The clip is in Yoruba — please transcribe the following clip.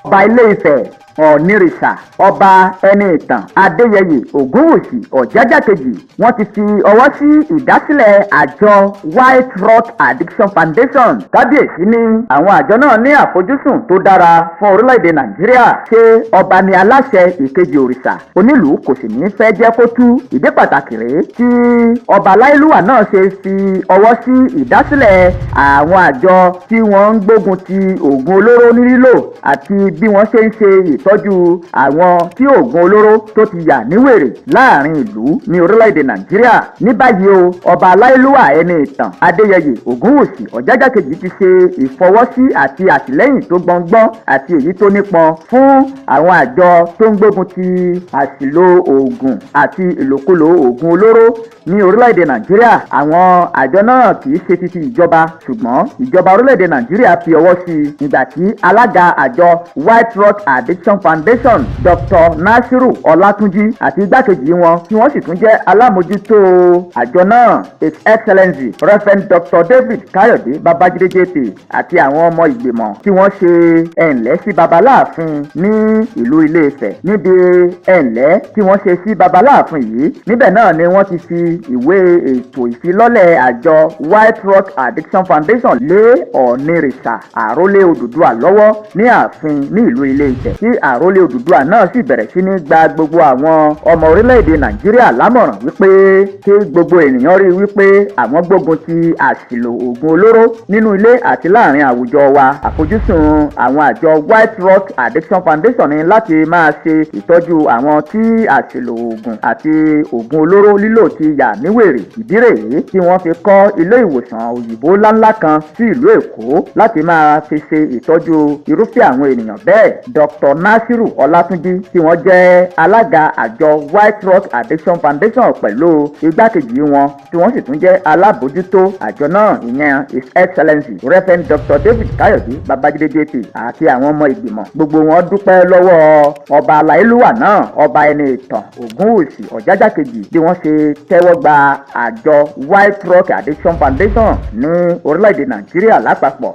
ọba Ilé-Ifẹ̀ Ọọ̀nìrìṣà ọba ẹni ìtàn Adéyẹyè Ògúnwùsì Ọ̀jájá kejì wọ́n ti fi ọwọ́ sí ìdásílẹ̀ àjọ White Rock Addiction Foundation. Kábíyèsí ní àwọn àjọ náà ní àfojúsùn tó dára fún orílẹ̀-èdè Nàìjíríà. Ṣé ọba ni aláṣẹ ìkejì òrìṣà, onílùú kò sì ní fẹ́ jẹ́ kó tú. Ìdí pàtàkì rèé tí ọba Láìlúwà náà ṣe fi ọwọ́ sí ìdásílẹ̀ àwọn àjọ tí wọ́n ń gbógun ti oògùn olóró ní lílò àti bí wọ́n ṣe ń ṣe ìtọ́jú àwọn tí oògùn olóró tó ti yà níwèrè láàrin ìlú ní orílẹ̀-èdè Nàìjíríà. Ní báyìí o, ọba Láìlúwà ẹni ìtàn Adéyẹyè Ògúnwùsì Ọ̀jájá kejì ti ṣe ìfọwọ́sí àti àtìlẹ́yìn tó gbọngbọ́n àti èyí tó nípọn fún àwọn àjọ tó ń gbógun ti àṣìlò oògùn àti ìlòkulò oògùn olóró ní orílẹ̀-èdè Nàìjíríà. Àwọn àjọ náà kì í ṣe titi ìjọba, ṣùgbọ́n ìjọba orílẹ̀-èdè Nàìjíríà fi ọwọ́ sí i nígbà tí alága àjọ White Rock Addiction Foundation Dr. Nasiru Ọlátúnjí àti igbákejì wọn tí wọ́n sì tún jẹ́ alámòjútó àjọ náà His Excellency Reverend Dr. David Káyọ̀dé Babájídé JP àti àwọn ọmọ ìgbìmọ̀ tí wọ́n ṣe ẹ̀ǹlẹ́ sí babaláàfin ní ìlú Ilé-Ifẹ̀. Níbi ẹ̀ǹlẹ́ tí wọ́n ṣe sí babaláàfin yìí, níbẹ̀ náà ni wọ́n ti fi ìwé ètò ìfilọ́lẹ̀ àjọ White Rock Addiction Foundation lé Ọọ̀nìrìṣà àrólé Odùduwà lọ́wọ́ ní ààfin ní ìlú Ilé-Ifẹ̀, tí àrólé Odùduwà náà sì bẹ̀rẹ̀ sí ní gba gbogbo àwọn ọmọ orílẹ̀-èdè Nàìjíríà lámọ̀ràn wípé kí gbogbo ènìyàn rí wípé àwọn gbógun ti àṣìlò oògùn olóró nínú ilé àti láàrin àwùjọ wa. Àfojúsùn àwọn àjọ White Rock Addiction Foundation ni láti máa ṣe ìtọ́jú àwọn tí àṣìlò oògùn àti oògùn olóró lílò ti yà níwèrè. Ìdí rèé tí wọ́n fi kọ́ ilé ìwòsàn òyìnbó ńláńlá kan sí ìlú Èkó láti máa fi ṣe ìtọ́jú irúfẹ́ àwọn ènìyàn bẹ́ẹ̀. Dr. Nasiru Ọlátúnjí tí wọ́n jẹ́ alága àjọ White Rock Addiction Foundation pẹ̀lú igbákejì wọn tí wọ́n sì tún jẹ́ alábòójútó àjọ náà, ìyẹn His Excellency Reverend Dr. David Káyọ̀dé Babájídé JP àti àwọn ọmọ ìgbìmọ̀. Gbogbo wọn dúpẹ́ lọ́wọ́ ọba Láìlúwà náà, ọba ẹni ìtàn Ògúnwùsì Ọ̀jájá kejì bí wọ́n ṣe tẹ́wọ́ gba àjọ White Rock Addiction Foundation ní orílẹ̀-èdè Nàìjíríà lápapọ̀.